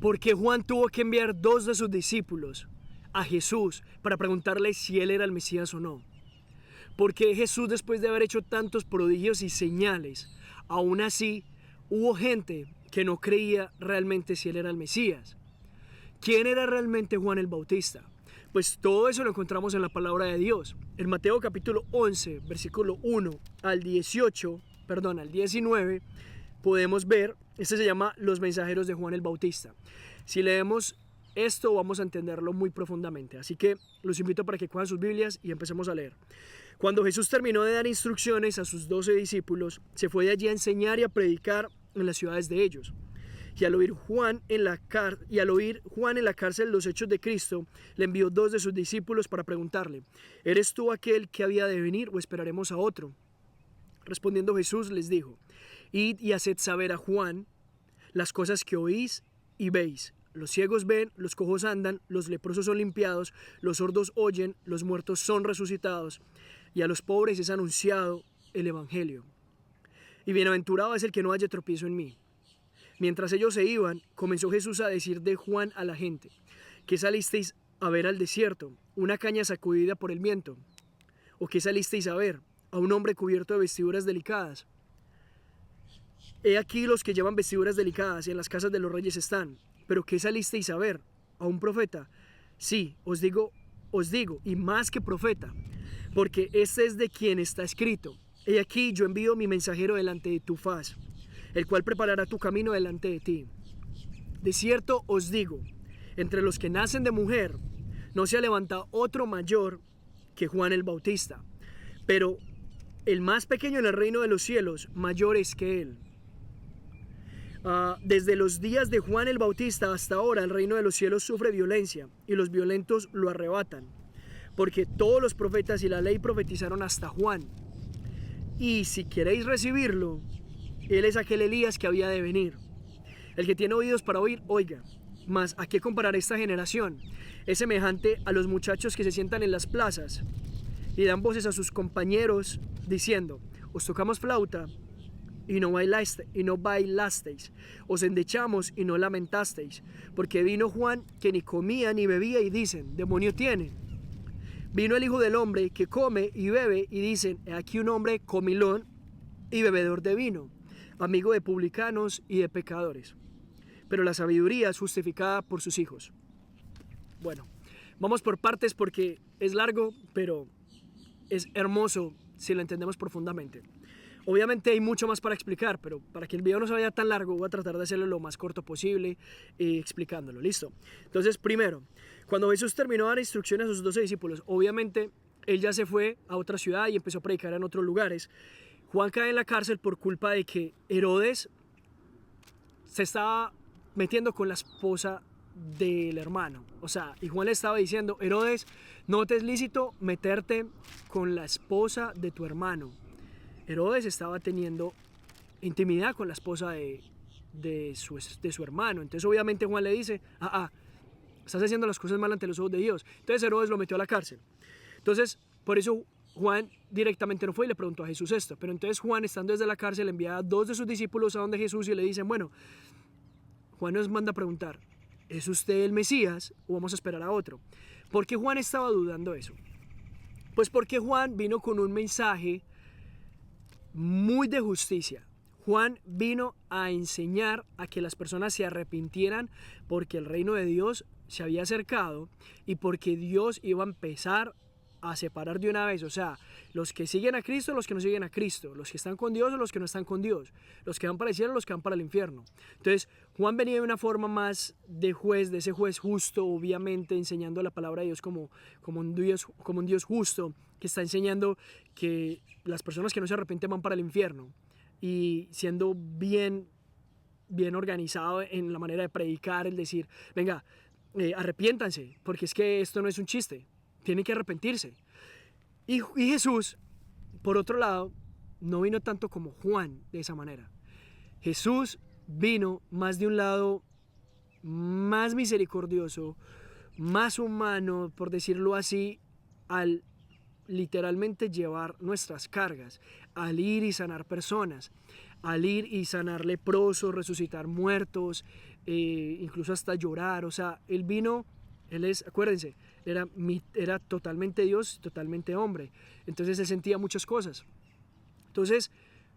¿Por qué Juan tuvo que enviar dos de sus discípulos a Jesús para preguntarle si él era el Mesías o no? ¿Por qué Jesús, después de haber hecho tantos prodigios y señales, aún así hubo gente que no creía realmente si él era el Mesías? ¿Quién era realmente Juan el Bautista? Pues todo eso lo encontramos en la palabra de Dios. En Mateo capítulo 11, versículo 1 al 19, podemos ver, este se llama Los mensajeros de Juan el Bautista. Si leemos esto vamos a entenderlo muy profundamente, así que los invito para que cojan sus Biblias y empecemos a leer. Cuando Jesús terminó de dar instrucciones a sus 12 discípulos, se fue de allí a enseñar y a predicar en las ciudades de ellos. Y al oír Juan en la cárcel los hechos de Cristo, le envió dos de sus discípulos para preguntarle: ¿eres tú aquel que había de venir o esperaremos a otro? Respondiendo Jesús les dijo: id y haced saber a Juan las cosas que oís y veis. Los ciegos ven, los cojos andan, los leprosos son limpiados, los sordos oyen, los muertos son resucitados, y a los pobres es anunciado el Evangelio. Y bienaventurado es el que no haya tropiezo en mí. Mientras ellos se iban, comenzó Jesús a decir de Juan a la gente: ¿qué salisteis a ver al desierto? ¿Una caña sacudida por el viento? ¿O qué salisteis a ver? ¿A un hombre cubierto de vestiduras delicadas? He aquí los que llevan vestiduras delicadas y en las casas de los reyes están. ¿Pero qué salisteis a ver? ¿A un profeta? Sí, os digo, y más que profeta, porque este es de quien está escrito: he aquí yo envío mi mensajero delante de tu faz, el cual preparará tu camino delante de ti. De cierto os digo, entre los que nacen de mujer, no se ha levantado otro mayor que Juan el Bautista, pero el más pequeño en el reino de los cielos, mayor es que él. Desde los días de Juan el Bautista hasta ahora, el reino de los cielos sufre violencia, y los violentos lo arrebatan, porque todos los profetas y la ley profetizaron hasta Juan. Y si queréis recibirlo, él es aquel Elías que había de venir. El que tiene oídos para oír, oiga. Mas ¿a qué comparar esta generación? Es semejante a los muchachos que se sientan en las plazas y dan voces a sus compañeros diciendo: os tocamos flauta y no bailasteis, os endechamos y no lamentasteis, porque vino Juan que ni comía ni bebía y dicen: demonio tiene. Vino el Hijo del Hombre que come y bebe y dicen: he aquí un hombre comilón y bebedor de vino, amigo de publicanos y de pecadores. Pero la sabiduría es justificada por sus hijos. Bueno, vamos por partes porque es largo, pero es hermoso si lo entendemos profundamente. Obviamente hay mucho más para explicar, pero para que el video no se vaya tan largo, voy a tratar de hacerlo lo más corto posible explicándolo. ¿Listo? Entonces, primero, cuando Jesús terminó de dar instrucciones a sus 12 discípulos, obviamente él ya se fue a otra ciudad y empezó a predicar en otros lugares. Juan cae en la cárcel por culpa de que Herodes se estaba metiendo con la esposa del hermano. O sea, y Juan le estaba diciendo: Herodes, no te es lícito meterte con la esposa de tu hermano. Herodes estaba teniendo intimidad con la esposa de su hermano. Entonces obviamente Juan le dice: estás haciendo las cosas mal ante los ojos de Dios. Entonces Herodes lo metió a la cárcel. Entonces por eso Juan directamente no fue y le preguntó a Jesús esto. Pero entonces Juan, estando desde la cárcel, envía a dos de sus discípulos a donde Jesús y le dicen: bueno, Juan nos manda a preguntar: ¿es usted el Mesías o vamos a esperar a otro? ¿Por qué Juan estaba dudando eso? Pues porque Juan vino con un mensaje muy de justicia. Juan vino a enseñar a que las personas se arrepintieran porque el reino de Dios se había acercado y porque Dios iba a empezar a separar de una vez, o sea, los que siguen a Cristo, los que no siguen a Cristo, los que están con Dios o los que no están con Dios, los que van para el cielo o los que van para el infierno. Entonces Juan venía de una forma más de juez, de ese juez justo, obviamente enseñando la palabra de Dios como un Dios justo, que está enseñando que las personas que no se arrepienten van para el infierno, y siendo bien organizado en la manera de predicar, el decir: venga, arrepiéntanse, porque es que esto no es un chiste, tienen que arrepentirse. Y Jesús, por otro lado, no vino tanto como Juan de esa manera. Jesús vino más de un lado más misericordioso, más humano, por decirlo así, al literalmente llevar nuestras cargas, al ir y sanar personas, al ir y sanar leprosos, resucitar muertos, incluso hasta llorar. O sea, él vino, acuérdense, era totalmente Dios, totalmente hombre. Entonces él sentía muchas cosas. Entonces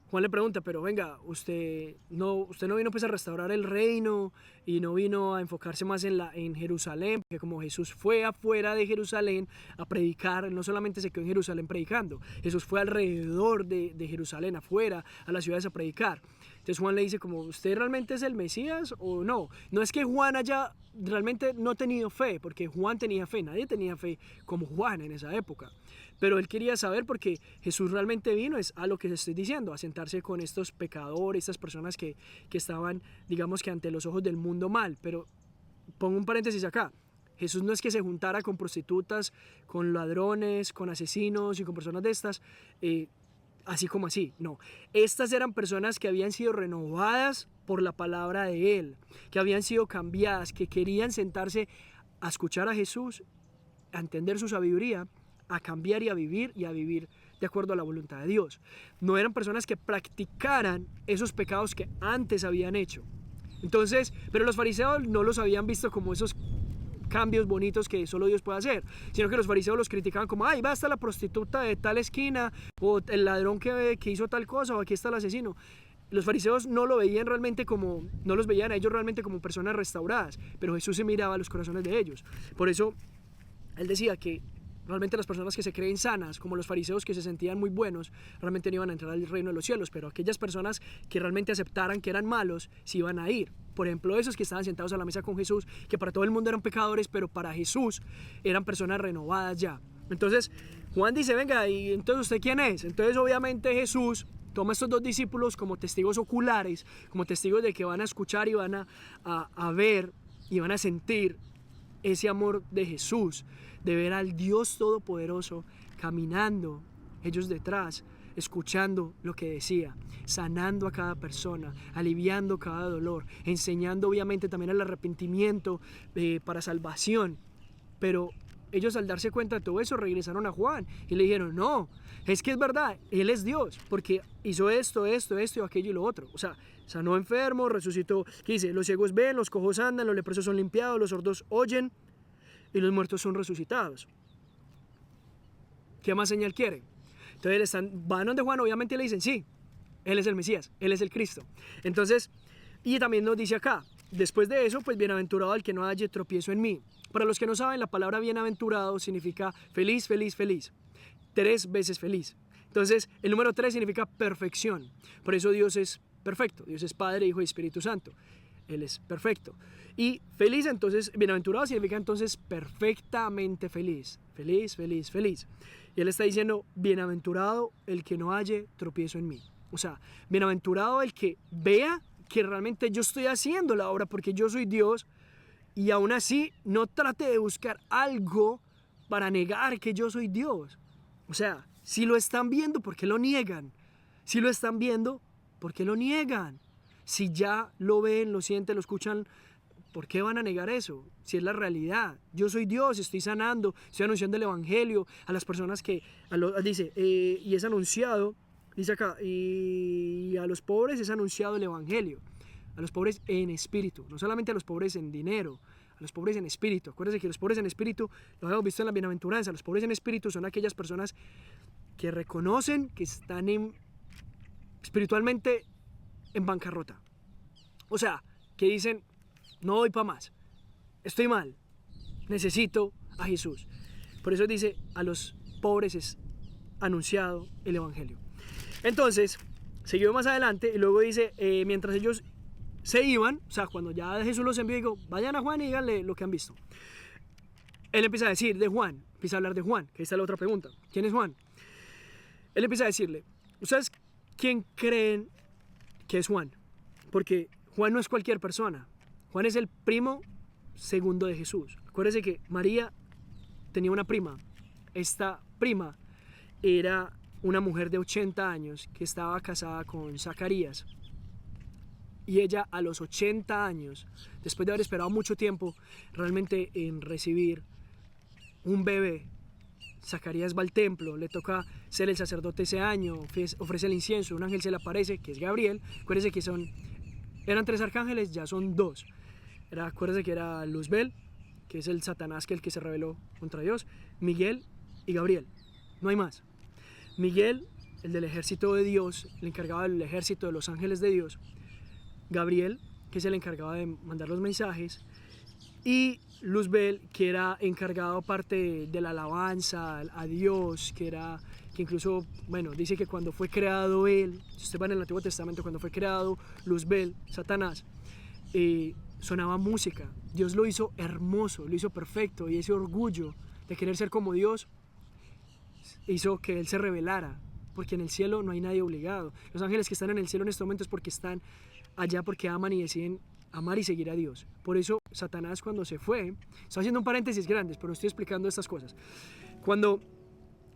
Juan le pregunta, pero venga, usted no vino pues a restaurar el reino y no vino a enfocarse más en Jerusalén, porque como Jesús fue afuera de Jerusalén a predicar, no solamente se quedó en Jerusalén predicando, Jesús fue alrededor de Jerusalén, afuera, a las ciudades a predicar. Entonces Juan le dice como, ¿usted realmente es el Mesías o no? No es que Juan haya realmente no tenido fe, porque Juan tenía fe, nadie tenía fe como Juan en esa época. Pero él quería saber porque Jesús realmente vino, es a lo que estoy diciendo, a sentarse con estos pecadores, estas personas que estaban, digamos que ante los ojos del mundo mal. Pero pongo un paréntesis acá. Jesús no es que se juntara con prostitutas, con ladrones, con asesinos y con personas de estas, así como así. No, estas eran personas que habían sido renovadas por la palabra de Él, que habían sido cambiadas, que querían sentarse a escuchar a Jesús, a entender su sabiduría, a cambiar y a vivir de acuerdo a la voluntad de Dios. No eran personas que practicaran esos pecados que antes habían hecho. Entonces, pero los fariseos no los habían visto como esos cambios bonitos que solo Dios puede hacer, sino que los fariseos los criticaban como, ay, basta la prostituta de tal esquina, o el ladrón que hizo tal cosa, o aquí está el asesino. Los fariseos no los veían a ellos realmente como personas restauradas, pero Jesús se miraba a los corazones de ellos. Por eso él decía que realmente las personas que se creen sanas, como los fariseos que se sentían muy buenos, realmente no iban a entrar al reino de los cielos, pero aquellas personas que realmente aceptaran que eran malos, sí iban a ir. Por ejemplo, esos que estaban sentados a la mesa con Jesús, que para todo el mundo eran pecadores, pero para Jesús eran personas renovadas ya. Entonces, Juan dice, venga, ¿y entonces usted quién es? Entonces, obviamente Jesús toma a estos dos discípulos como testigos oculares, como testigos de que van a escuchar y van a ver y van a sentir ese amor de Jesús, de ver al Dios Todopoderoso caminando, ellos detrás, escuchando lo que decía, sanando a cada persona, aliviando cada dolor, enseñando obviamente también el arrepentimiento para salvación. Pero ellos al darse cuenta de todo eso regresaron a Juan y le dijeron, no, es que es verdad, Él es Dios, porque hizo esto, aquello y lo otro. O sea, sanó enfermos, resucitó, ¿qué dice? Los ciegos ven, los cojos andan, los leprosos son limpiados, los sordos oyen y los muertos son resucitados. ¿Qué más señal quieren? Entonces van donde Juan, obviamente le dicen, sí, Él es el Mesías, Él es el Cristo. Entonces, y también nos dice acá, después de eso, pues bienaventurado el que no halle tropiezo en mí. Para los que no saben, la palabra bienaventurado significa feliz, feliz, feliz. 3 veces feliz. Entonces, el número 3 significa perfección. Por eso Dios es perfecto. Dios es Padre, Hijo y Espíritu Santo. Él es perfecto. Y feliz, entonces, bienaventurado significa entonces perfectamente feliz. Feliz, feliz, feliz. Y Él está diciendo, bienaventurado el que no halle tropiezo en mí. O sea, bienaventurado el que vea que realmente yo estoy haciendo la obra porque yo soy Dios y aún así no trate de buscar algo para negar que yo soy Dios. O sea, si lo están viendo, ¿por qué lo niegan? Si lo están viendo, ¿por qué lo niegan? Si ya lo ven, lo sienten, lo escuchan, ¿por qué van a negar eso? Si es la realidad. Yo soy Dios, estoy sanando, estoy anunciando el Evangelio a las personas que, dice, y es anunciado, dice acá, y a los pobres es anunciado el Evangelio. A los pobres en espíritu, no solamente a los pobres en dinero, a los pobres en espíritu. Acuérdense que los pobres en espíritu, lo hemos visto en la bienaventuranza, los pobres en espíritu son aquellas personas que reconocen que están espiritualmente en bancarrota. O sea, que dicen, no doy para más, estoy mal, necesito a Jesús. Por eso dice, a los pobres es anunciado el Evangelio. Entonces, siguió más adelante y luego dice, mientras ellos se iban, o sea, cuando ya Jesús los envió, digo, vayan a Juan y díganle lo que han visto. Él empieza a decir de Juan, empieza a hablar de Juan, que ahí está la otra pregunta. ¿Quién es Juan? Él empieza a decirle, ¿ustedes quién creen que es Juan? Porque Juan no es cualquier persona. Juan es el primo segundo de Jesús. Acuérdense que María tenía una prima. Esta prima era una mujer de 80 años que estaba casada con Zacarías. Y ella a los 80 años, después de haber esperado mucho tiempo realmente en recibir un bebé, Zacarías va al templo, le toca ser el sacerdote ese año, ofrece el incienso, un ángel se le aparece, que es Gabriel. Acuérdense que eran 3 arcángeles, ya son 2. Acuérdense que era Luzbel, que es el Satanás, que es el que se rebeló contra Dios, Miguel y Gabriel. No hay más. Miguel, el del ejército de Dios, el encargado del ejército de los ángeles de Dios. Gabriel, que es el encargado de mandar los mensajes. Y Luzbel, que era encargado parte de la alabanza a Dios, que incluso, bueno, dice que cuando fue creado él, si usted va en el Antiguo Testamento, cuando fue creado Luzbel, Satanás, sonaba música. Dios lo hizo hermoso, lo hizo perfecto, y ese orgullo de querer ser como Dios hizo que él se rebelara, porque en el cielo no hay nadie obligado. Los ángeles que están en el cielo en este momento es porque están allá porque aman y deciden amar y seguir a Dios. Por eso Satanás, cuando se fue, estoy haciendo un paréntesis grande, pero estoy explicando estas cosas. Cuando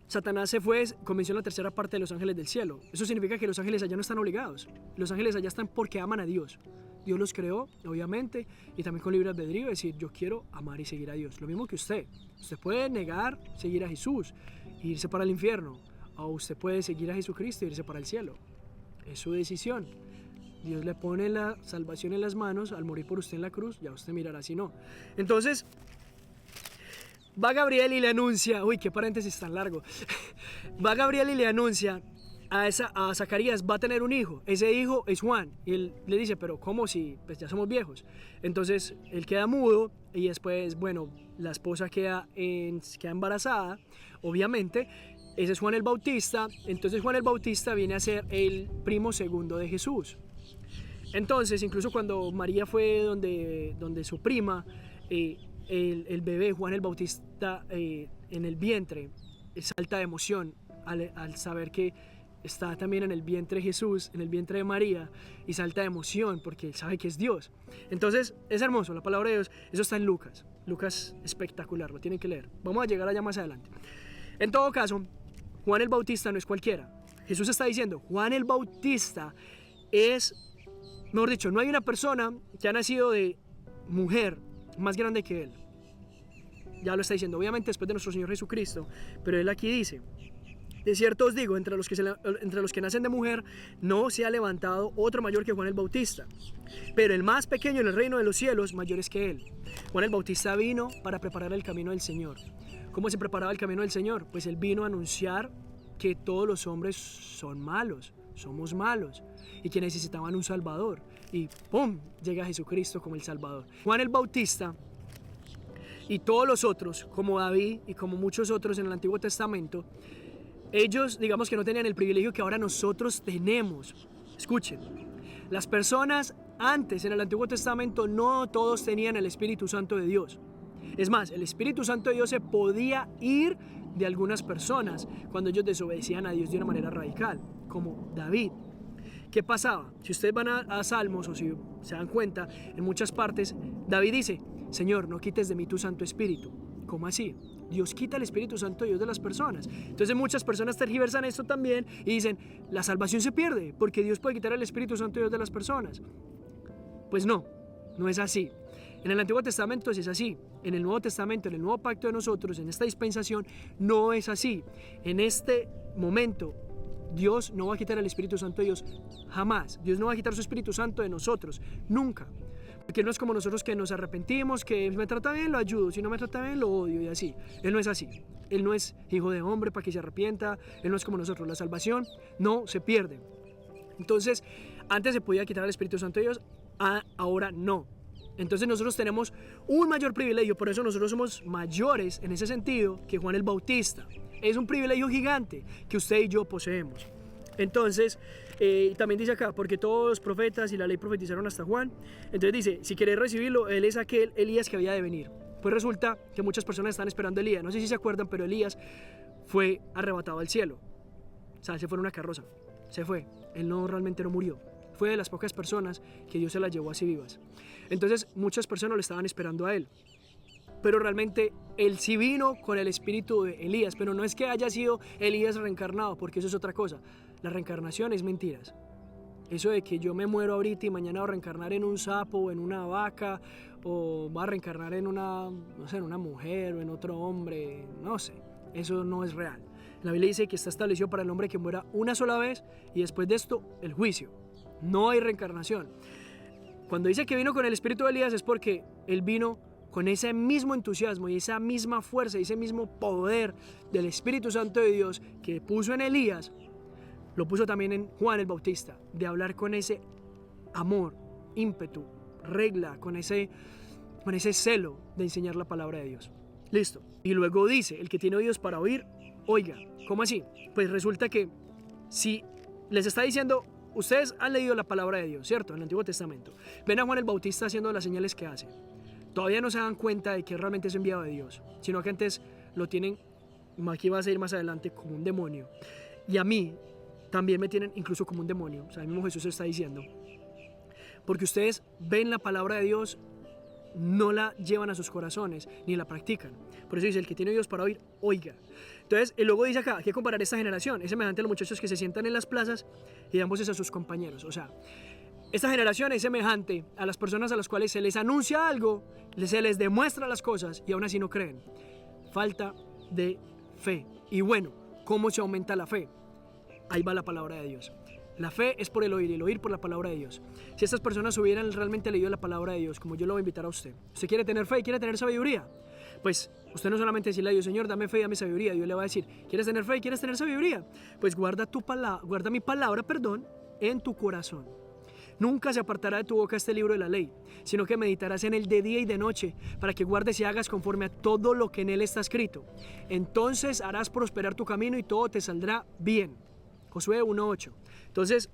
Satanás se fue, convenció a la tercera parte de los ángeles del cielo. Eso significa que los ángeles allá no están obligados. Los ángeles allá están porque aman a Dios. Dios los creó, obviamente, y también con libre albedrío, decir, yo quiero amar y seguir a Dios. Lo mismo que usted. Usted puede negar seguir a Jesús e irse para el infierno, o usted puede seguir a Jesucristo e irse para el cielo. Es su decisión. Dios le pone la salvación en las manos al morir por usted en la cruz, ya usted mirará si no. Entonces, va Gabriel y le anuncia, uy, qué paréntesis tan largo. Va Gabriel y le anuncia a Zacarías, va a tener un hijo. Ese hijo es Juan. Y él le dice, pero ¿cómo si pues ya somos viejos? Entonces, él queda mudo y después, bueno, la esposa queda embarazada, obviamente. Ese es Juan el Bautista. Entonces, Juan el Bautista viene a ser el primo segundo de Jesús. Entonces, incluso cuando María fue donde su prima, el bebé Juan el Bautista en el vientre salta de emoción al saber que está también en el vientre de Jesús, en el vientre de María, y salta de emoción porque él sabe que es Dios. Entonces es hermoso, la palabra de Dios. Eso está en Lucas. Lucas espectacular, lo tienen que leer. Vamos a llegar allá más adelante. En todo caso, Juan el Bautista no es cualquiera. Jesús está diciendo, Juan el Bautista es, mejor dicho, no hay una persona que ha nacido de mujer más grande que él. Ya lo está diciendo, obviamente después de nuestro Señor Jesucristo, pero él aquí dice, de cierto os digo, entre los que nacen de mujer no se ha levantado otro mayor que Juan el Bautista, pero el más pequeño en el reino de los cielos mayor es que él. Juan el Bautista vino para preparar el camino del Señor. ¿Cómo se preparaba el camino del Señor? Pues él vino a anunciar que todos los hombres son malos, somos malos, y que necesitaban un Salvador. Y ¡pum!, llega Jesucristo como el Salvador. Juan el Bautista y todos los otros, como David y como muchos otros en el Antiguo Testamento, ellos, digamos que no tenían el privilegio que ahora nosotros tenemos. Escuchen, las personas antes en el Antiguo Testamento no todos tenían el Espíritu Santo de Dios. Es más, el Espíritu Santo de Dios se podía ir de algunas personas cuando ellos desobedecían a Dios de una manera radical, como David. ¿Qué pasaba? Si ustedes van a Salmos o si se dan cuenta, en muchas partes, David dice, Señor, no quites de mí tu Santo Espíritu. ¿Cómo así? Dios quita el Espíritu Santo de Dios de las personas. Entonces muchas personas tergiversan esto también y dicen, la salvación se pierde porque Dios puede quitar el Espíritu Santo de Dios de las personas. Pues no es así. En el Antiguo Testamento sí es así. En el Nuevo Testamento, en el Nuevo Pacto de nosotros, en esta dispensación, no es así. En este momento, Dios no va a quitar el Espíritu Santo de Dios jamás. Dios no va a quitar su Espíritu Santo de nosotros, nunca. Porque Él no es como nosotros que nos arrepentimos, que me trata bien, lo ayudo, si no me trata bien, lo odio y así. Él no es así. Él no es hijo de hombre para que se arrepienta. Él no es como nosotros. La salvación no se pierde. Entonces, antes se podía quitar el Espíritu Santo de Dios, ahora no. Entonces nosotros tenemos un mayor privilegio, por eso nosotros somos mayores en ese sentido que Juan el Bautista. Es un privilegio gigante que usted y yo poseemos. Entonces, también dice acá, porque todos los profetas y la ley profetizaron hasta Juan. Entonces dice, si queréis recibirlo, él es aquel Elías que había de venir. Pues resulta que muchas personas están esperando a Elías. No sé si se acuerdan, pero Elías fue arrebatado al cielo. O sea, se fue en una carroza. Se fue. Él realmente no murió. Fue de las pocas personas que Dios se las llevó así vivas. Entonces, muchas personas lo estaban esperando a él. Pero realmente él sí vino con el espíritu de Elías, pero no es que haya sido Elías reencarnado, porque eso es otra cosa. La reencarnación es mentiras. Eso de que yo me muero ahorita y mañana voy a reencarnar en un sapo o en una vaca, o voy a reencarnar en una mujer o en otro hombre, no sé, eso no es real. La Biblia dice que está establecido para el hombre que muera una sola vez y después de esto el juicio. No hay reencarnación. cuando dice que vino con el espíritu de Elías es porque él vino con ese mismo entusiasmo y esa misma fuerza y ese mismo poder del Espíritu Santo de Dios que puso en Elías, lo puso también en Juan el Bautista, de hablar con ese amor, ímpetu, regla, con ese celo de enseñar la palabra de Dios. Listo. Y luego dice, el que tiene oídos para oír, oiga. ¿Cómo así? Pues resulta que si les está diciendo, ustedes han leído la palabra de Dios, ¿cierto? En el Antiguo Testamento. Ven a Juan el Bautista haciendo las señales que hace. Todavía no se dan cuenta de que realmente es enviado de Dios, sino que antes lo tienen, aquí va a ir más adelante, como un demonio. Y a mí también me tienen incluso como un demonio. O sea, el mismo Jesús está diciendo. Porque ustedes ven la palabra de Dios, no la llevan a sus corazones, ni la practican. Por eso dice, el que tiene oídos para oír, oiga. Entonces, y luego dice acá, hay que comparar esta generación. Es semejante a los muchachos que se sientan en las plazas y dan voces a sus compañeros. O sea, esta generación es semejante a las personas a las cuales se les anuncia algo, se les demuestra las cosas y aún así no creen. Falta de fe. Y bueno, ¿cómo se aumenta la fe? Ahí va la palabra de Dios. La fe es por el oír y el oír por la palabra de Dios. Si estas personas hubieran realmente leído la palabra de Dios, como yo lo voy a invitar a usted, ¿usted quiere tener fe y quiere tener sabiduría? Pues usted no solamente decirle a Dios, Señor, dame fe y dame sabiduría. Dios le va a decir, ¿quieres tener fe y quieres tener sabiduría? Pues guarda mi palabra, en tu corazón. Nunca se apartará de tu boca este libro de la ley, sino que meditarás en él de día y de noche, para que guardes y hagas conforme a todo lo que en él está escrito. Entonces harás prosperar tu camino y todo te saldrá bien. Josué 1:8. Entonces,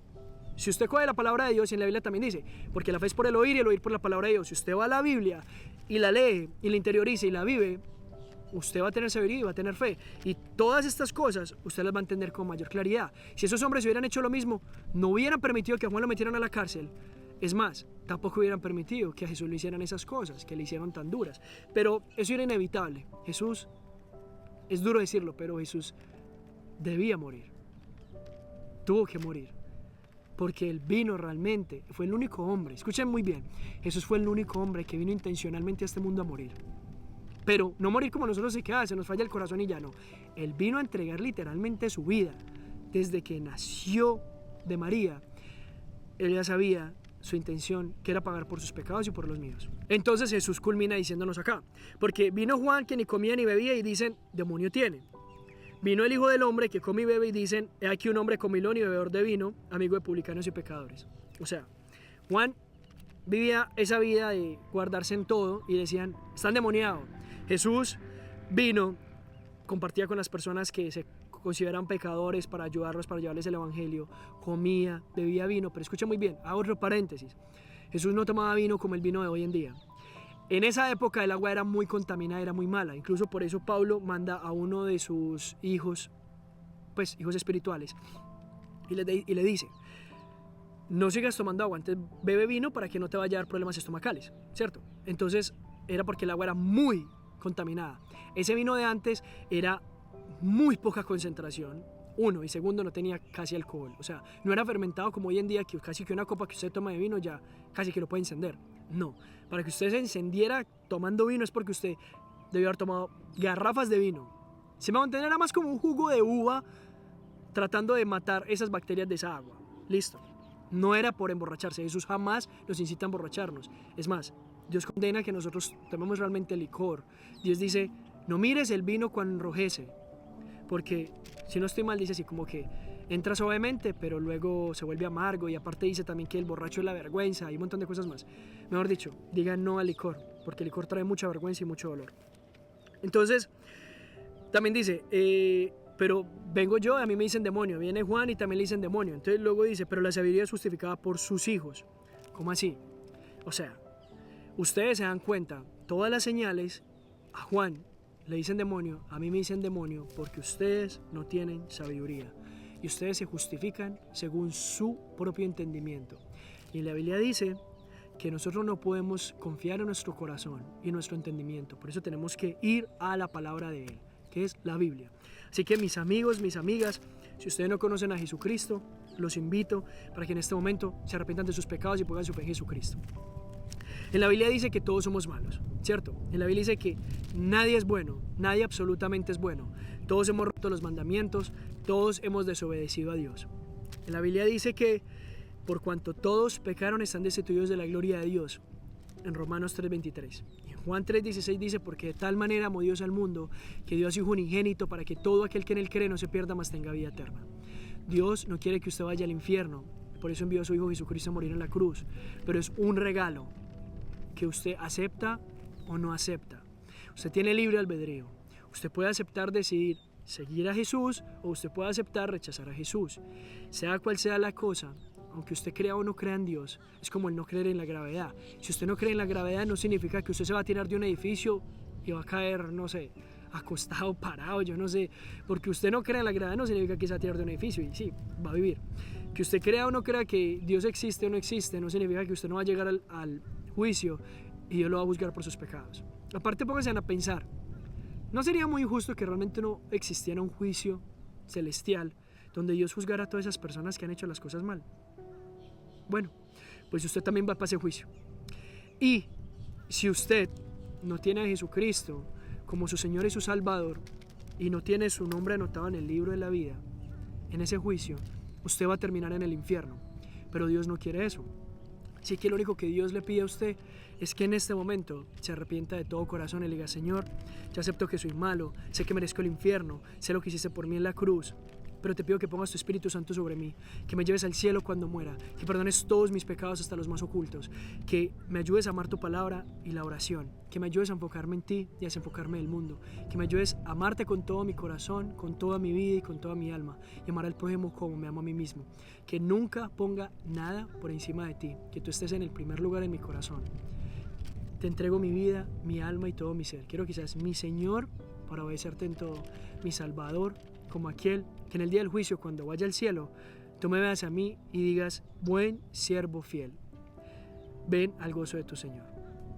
si usted coge la palabra de Dios, y en la Biblia también dice, porque la fe es por el oír y el oír por la palabra de Dios. Si usted va a la Biblia y la lee y la interioriza y la vive, usted va a tener sabiduría y va a tener fe. Y todas estas cosas usted las va a entender con mayor claridad. Si esos hombres hubieran hecho lo mismo, no hubieran permitido que a Juan lo metieran a la cárcel. Es más, tampoco hubieran permitido que a Jesús le hicieran esas cosas, que le hicieron tan duras. Pero eso era inevitable. Jesús, es duro decirlo, pero Jesús debía morir. Tuvo que morir. Porque Él vino realmente, fue el único hombre. Escuchen muy bien, Jesús fue el único hombre que vino intencionalmente a este mundo a morir. Pero no morir como nosotros se nos falla el corazón y ya no. Él vino a entregar literalmente su vida. Desde que nació de María, Él ya sabía su intención, que era pagar por sus pecados y por los míos. Entonces Jesús culmina diciéndonos acá, porque vino Juan que ni comía ni bebía y dicen, demonio tiene. Vino el Hijo del Hombre que come y bebe y dicen, he aquí un hombre comilón y bebedor de vino, amigo de publicanos y pecadores. O sea, Juan vivía esa vida de guardarse en todo y decían, está endemoniado. Jesús vino, compartía con las personas que se consideran pecadores para ayudarlos, para llevarles el evangelio, comía, bebía vino, pero escucha muy bien, hago otro paréntesis. Jesús no tomaba vino como el vino de hoy en día. En esa época el agua era muy contaminada, era muy mala. Incluso por eso Pablo manda a uno de sus hijos, pues hijos espirituales, y le dice, no sigas tomando agua, antes bebe vino para que no te vaya a dar problemas estomacales, ¿cierto? Entonces era porque el agua era muy contaminada. Ese vino de antes era muy poca concentración, uno, y segundo, no tenía casi alcohol. O sea, no era fermentado como hoy en día, que casi que una copa que usted toma de vino ya casi que lo puede encender. No, para que usted se encendiera tomando vino es porque usted debió haber tomado garrafas de vino. Se me va a entender, era más como un jugo de uva tratando de matar esas bacterias de esa agua. Listo. No era por emborracharse. Jesús jamás nos incita a emborracharnos. Es más, Dios condena que nosotros tomemos realmente licor. Dios dice, no mires el vino cuando enrojece. Porque, si no estoy mal, dice así como que entra suavemente, pero luego se vuelve amargo. Y aparte dice también que el borracho es la vergüenza y un montón de cosas más. Mejor dicho, digan no al licor, porque el licor trae mucha vergüenza y mucho dolor. Entonces, también dice, pero vengo yo, a mí me dicen demonio. Viene Juan y también le dicen demonio. Entonces luego dice, pero la sabiduría es justificada por sus hijos. ¿Cómo así? O sea, ustedes se dan cuenta, todas las señales a Juan le dicen demonio, a mí me dicen demonio, porque ustedes no tienen sabiduría. Y ustedes se justifican según su propio entendimiento. Y la Biblia dice que nosotros no podemos confiar en nuestro corazón y en nuestro entendimiento. Por eso tenemos que ir a la palabra de Él, que es la Biblia. Así que mis amigos, mis amigas, si ustedes no conocen a Jesucristo, los invito para que en este momento se arrepientan de sus pecados y pongan su fe en Jesucristo. En la Biblia dice que todos somos malos, ¿cierto? En la Biblia dice que nadie es bueno, nadie absolutamente es bueno. Todos hemos roto los mandamientos, todos hemos desobedecido a Dios. En la Biblia dice que por cuanto todos pecaron están destituidos de la gloria de Dios, en Romanos 3:23. Y en Juan 3:16 dice, porque de tal manera amó Dios al mundo, que dio a su Hijo unigénito, para que todo aquel que en él cree no se pierda, mas tenga vida eterna. Dios no quiere que usted vaya al infierno, por eso envió a su Hijo Jesucristo a morir en la cruz, pero es un regalo que usted acepta o no acepta. Usted tiene libre albedrío. Usted puede aceptar decidir seguir a Jesús, o usted puede aceptar rechazar a Jesús. Sea cual sea la cosa, aunque usted crea o no crea en Dios, es como el no creer en la gravedad. Si usted no cree en la gravedad, no significa que usted se va a tirar de un edificio y va a caer, no sé, acostado, parado, yo no sé. Porque usted no cree en la gravedad no significa que se va a tirar de un edificio, y sí, va a vivir. Que usted crea o no crea que Dios existe o no existe, no significa que usted no va a llegar al juicio y Dios lo va a juzgar por sus pecados. Aparte, pónganse a pensar, ¿no sería muy injusto que realmente no existiera un juicio celestial donde Dios juzgara a todas esas personas que han hecho las cosas mal? Bueno, pues usted también va para ese juicio. Y si usted no tiene a Jesucristo como su Señor y su Salvador, y no tiene su nombre anotado en el libro de la vida, en ese juicio, usted va a terminar en el infierno. Pero Dios no quiere eso. Así que lo único que Dios le pide a usted es que en este momento se arrepienta de todo corazón y le diga, Señor, yo acepto que soy malo, sé que merezco el infierno, sé lo que hiciste por mí en la cruz, pero te pido que pongas tu Espíritu Santo sobre mí, que me lleves al cielo cuando muera, que perdones todos mis pecados hasta los más ocultos, que me ayudes a amar tu palabra y la oración, que me ayudes a enfocarme en ti y a desenfocarme del mundo, que me ayudes a amarte con todo mi corazón, con toda mi vida y con toda mi alma, y amar al prójimo como me amo a mí mismo, que nunca ponga nada por encima de ti, que tú estés en el primer lugar en mi corazón. Te entrego mi vida, mi alma y todo mi ser. Quiero que seas mi Señor para obedecerte en todo, mi Salvador, como aquel que en el día del juicio, cuando vaya al cielo, tú me veas a mí y digas, buen siervo fiel, ven al gozo de tu Señor.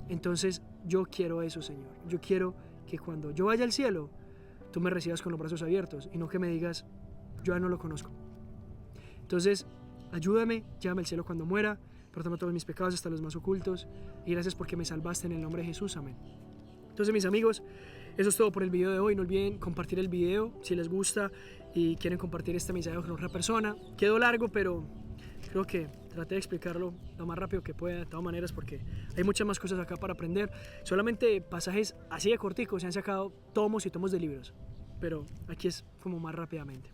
Entonces yo quiero eso, Señor. Yo quiero que cuando yo vaya al cielo, tú me recibas con los brazos abiertos y no que me digas, yo ya no lo conozco. Entonces, ayúdame, llévame al cielo cuando muera, perdona todos mis pecados hasta los más ocultos, y gracias porque me salvaste en el nombre de Jesús, amén. Entonces, mis amigos, eso es todo por el video de hoy. No olviden compartir el video si les gusta y quieren compartir este mensaje con otra persona. Quedó largo, pero creo que traté de explicarlo lo más rápido que pueda, de todas maneras, porque hay muchas más cosas acá para aprender. Solamente pasajes así de corticos, se han sacado tomos y tomos de libros, pero aquí es como más rápidamente.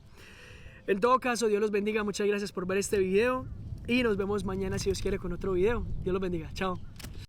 En todo caso, Dios los bendiga. Muchas gracias por ver este video y nos vemos mañana si Dios quiere con otro video. Dios los bendiga. Chao.